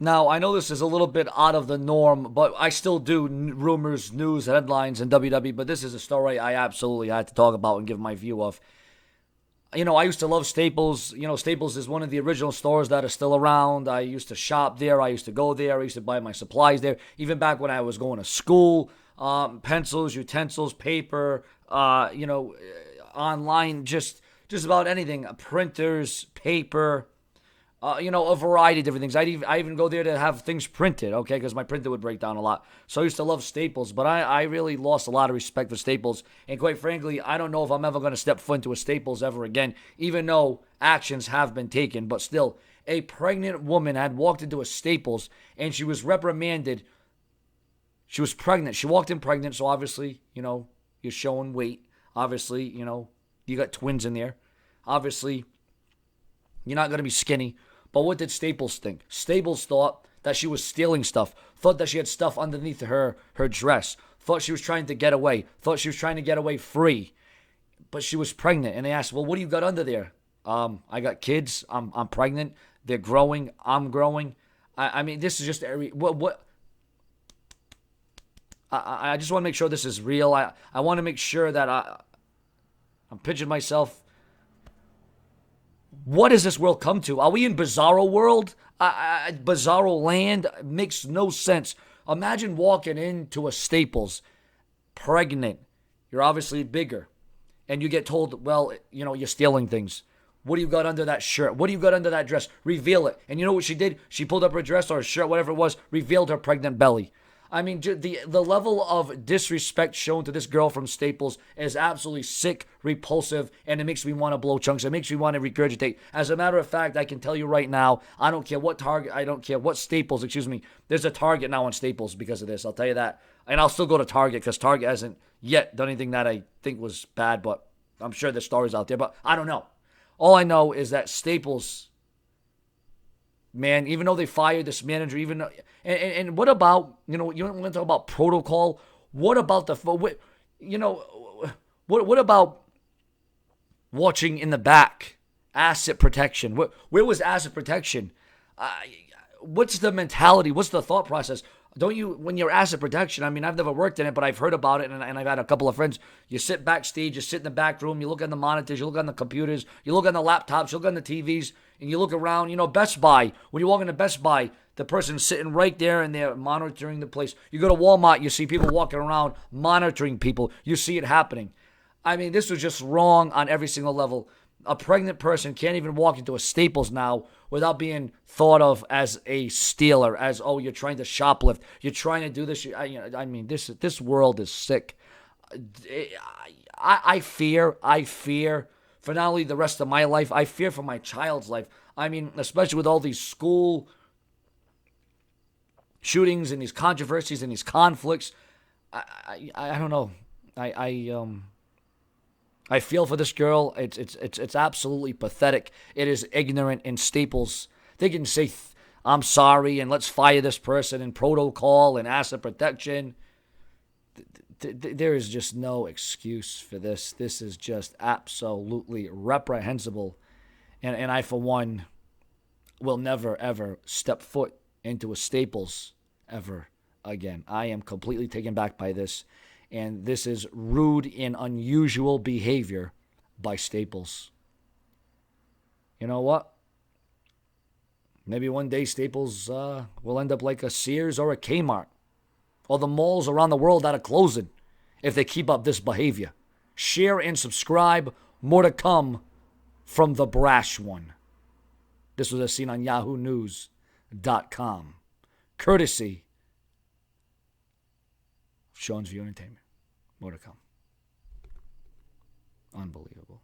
Now, I know this is a little bit out of the norm, but I still do rumors, news, headlines, and WWE, but this is a story I absolutely had to talk about and give my view of. I used to love Staples. Staples is one of the original stores that are still around. I used to shop there. I used to go there. I used to buy my supplies there. Even back when I was going to school, pencils, utensils, paper, online, just about anything, printers, paper, a variety of different things. I even go there to have things printed, okay, because my printer would break down a lot. So I used to love Staples, but I really lost a lot of respect for Staples. And quite frankly, I don't know if I'm ever going to step foot into a Staples ever again, even though actions have been taken. But still, a pregnant woman had walked into a Staples and she was reprimanded. She was pregnant. She walked in pregnant, so obviously, you're showing weight. Obviously, you got twins in there. Obviously, you're not going to be skinny. But what did Staples think? Staples thought that she was stealing stuff, thought that she had stuff underneath her dress, thought she was trying to get away, thought she was trying to get away free. But she was pregnant, and they asked, well, what do you got under there? I got kids. I'm pregnant. They're growing. I'm growing. I mean, this is just what. I just want to make sure this is real. I want to make sure that I'm pitching myself. What does this world come to? Are we in bizarro world? Bizarro land? Makes no sense. Imagine walking into a Staples, pregnant. You're obviously bigger. And you get told, well, you're stealing things. What do you got under that shirt? What do you got under that dress? Reveal it. And you know what she did? She pulled up her dress or her shirt, whatever it was, revealed her pregnant belly. I mean, the level of disrespect shown to this girl from Staples is absolutely sick, repulsive, and it makes me want to blow chunks. It makes me want to regurgitate. As a matter of fact, I can tell you right now, I don't care what Target, I don't care what Staples, there's a Target now on Staples because of this. I'll tell you that. And I'll still go to Target because Target hasn't yet done anything that I think was bad, but I'm sure there's stories out there, but I don't know. All I know is that Staples, man, even though they fired this manager, and what about, you want to talk about protocol? What about what about watching in the back? Asset protection. Where was asset protection? What's the mentality? What's the thought process? Don't you, when you're asset protection, I mean, I've never worked in it, but I've heard about it, and I've had a couple of friends. You sit backstage, you sit in the back room, you look on the monitors, you look on the computers, you look on the laptops, you look on the TVs, and you look around, Best Buy. When you walk into Best Buy, the person's sitting right there, and they're monitoring the place. You go to Walmart, you see people walking around monitoring people. You see it happening. I mean, this was just wrong on every single level. A pregnant person can't even walk into a Staples now without being thought of as a stealer, as, oh, you're trying to shoplift, you're trying to do this. I mean, this world is sick. I fear for not only the rest of my life, I fear for my child's life. I mean, especially with all these school shootings and these controversies and these conflicts. I don't know. I feel for this girl. It's absolutely pathetic. It is ignorant in Staples. They can say, I'm sorry, and let's fire this person, and protocol and asset protection. There is just no excuse for this. This is just absolutely reprehensible. And I, for one, will never, ever step foot into a Staples ever again. I am completely taken back by this. And this is rude and unusual behavior by Staples. You know what? Maybe one day Staples will end up like a Sears or a Kmart. Or the malls around the world that are closing if they keep up this behavior. Share and subscribe. More to come from the brash one. This was a scene on yahoonews.com. Courtesy Sean's View Entertainment. More to come. Unbelievable.